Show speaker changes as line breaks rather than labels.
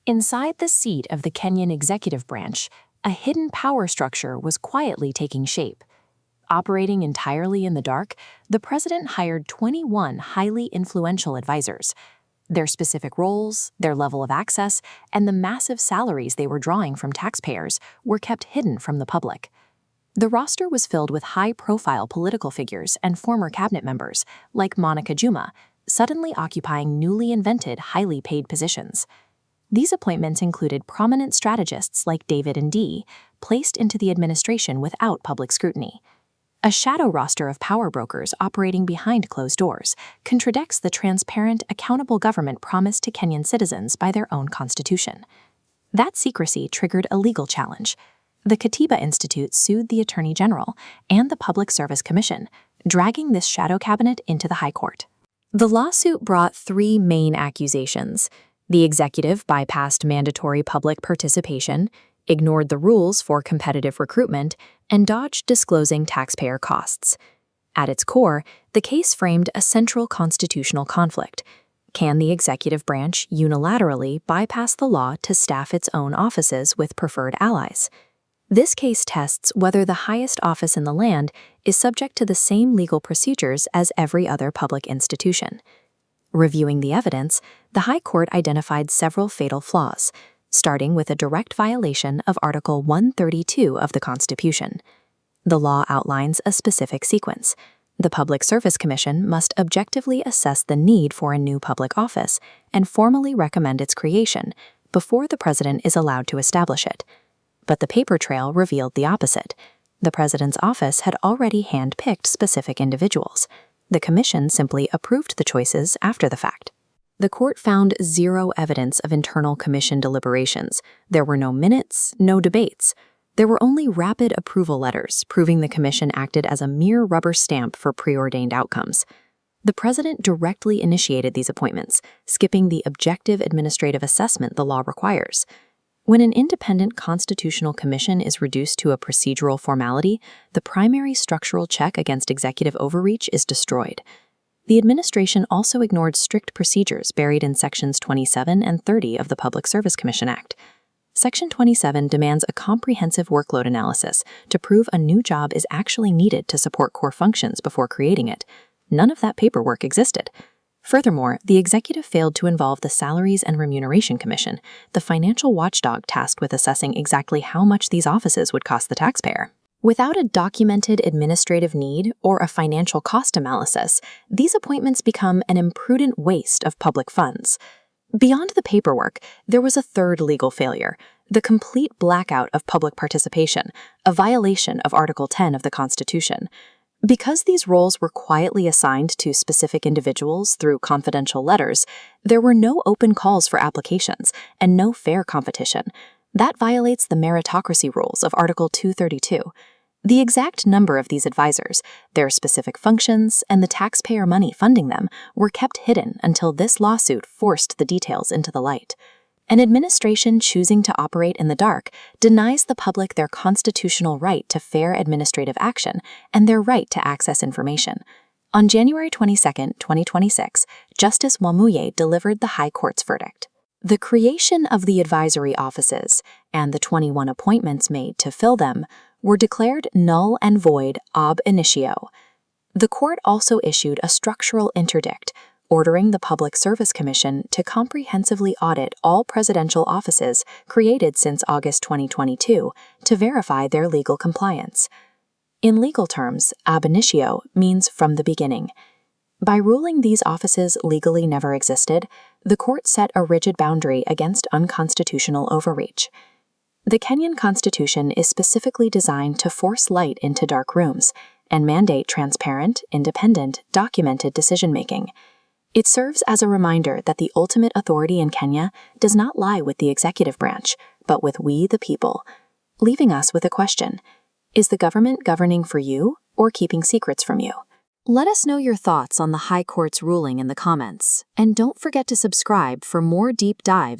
Inside the seat of the Kenyan executive branch, a hidden power structure was quietly taking shape. Operating entirely in the dark, the president hired 21 highly influential advisors. Their specific roles, their level of access, and the massive salaries they were drawing from taxpayers were kept hidden from the public. The roster was filled with high-profile political figures and former cabinet members, like Monica Juma, suddenly occupying newly invented, highly paid positions. These appointments included prominent strategists like David and Dee, placed into the administration without public scrutiny. A shadow roster of power brokers operating behind closed doors contradicts the transparent, accountable government promised to Kenyan citizens by their own constitution. That secrecy triggered a legal challenge. The Katiba Institute sued the Attorney General and the Public Service Commission, dragging this shadow cabinet into the High Court. The lawsuit brought three main accusations. The executive bypassed mandatory public participation, ignored the rules for competitive recruitment, and dodged disclosing taxpayer costs. At its core, the case framed a central constitutional conflict. Can the executive branch unilaterally bypass the law to staff its own offices with preferred allies? This case tests whether the highest office in the land is subject to the same legal procedures as every other public institution. Reviewing the evidence, the High Court identified several fatal flaws, starting with a direct violation of Article 132 of the Constitution. The law outlines a specific sequence. The Public Service Commission must objectively assess the need for a new public office and formally recommend its creation before the president is allowed to establish it. But the paper trail revealed the opposite. The president's office had already hand-picked specific individuals. The commission simply approved the choices after the fact. The court found zero evidence of internal commission deliberations. There were no minutes, no debates. There were only rapid approval letters, proving the commission acted as a mere rubber stamp for preordained outcomes. The president directly initiated these appointments, skipping the objective administrative assessment the law requires. When an independent constitutional commission is reduced to a procedural formality, the primary structural check against executive overreach is destroyed. The administration also ignored strict procedures buried in Sections 27 and 30 of the Public Service Commission Act. Section 27 demands a comprehensive workload analysis to prove a new job is actually needed to support core functions before creating it. None of that paperwork existed. Furthermore, the executive failed to involve the Salaries and Remuneration Commission, the financial watchdog tasked with assessing exactly how much these offices would cost the taxpayer. Without a documented administrative need or a financial cost analysis, these appointments become an imprudent waste of public funds. Beyond the paperwork, there was a third legal failure: the complete blackout of public participation, a violation of Article 10 of the Constitution. Because these roles were quietly assigned to specific individuals through confidential letters, there were no open calls for applications and no fair competition. That violates the meritocracy rules of Article 232. The exact number of these advisors, their specific functions, and the taxpayer money funding them were kept hidden until this lawsuit forced the details into the light. An administration choosing to operate in the dark denies the public their constitutional right to fair administrative action and their right to access information. On January 22, 2026, Justice Wamuye delivered the High Court's verdict. The creation of the advisory offices and the 21 appointments made to fill them were declared null and void ab initio. The court also issued a structural interdict, ordering the Public Service Commission to comprehensively audit all presidential offices created since August 2022 to verify their legal compliance. In legal terms, ab initio means from the beginning. By ruling these offices legally never existed, the court set a rigid boundary against unconstitutional overreach. The Kenyan Constitution is specifically designed to force light into dark rooms and mandate transparent, independent, documented decision-making. It serves as a reminder that the ultimate authority in Kenya does not lie with the executive branch, but with we the people, leaving us with a question: is the government governing for you or keeping secrets from you? Let us know your thoughts on the High Court's ruling in the comments, and don't forget to subscribe for more deep dives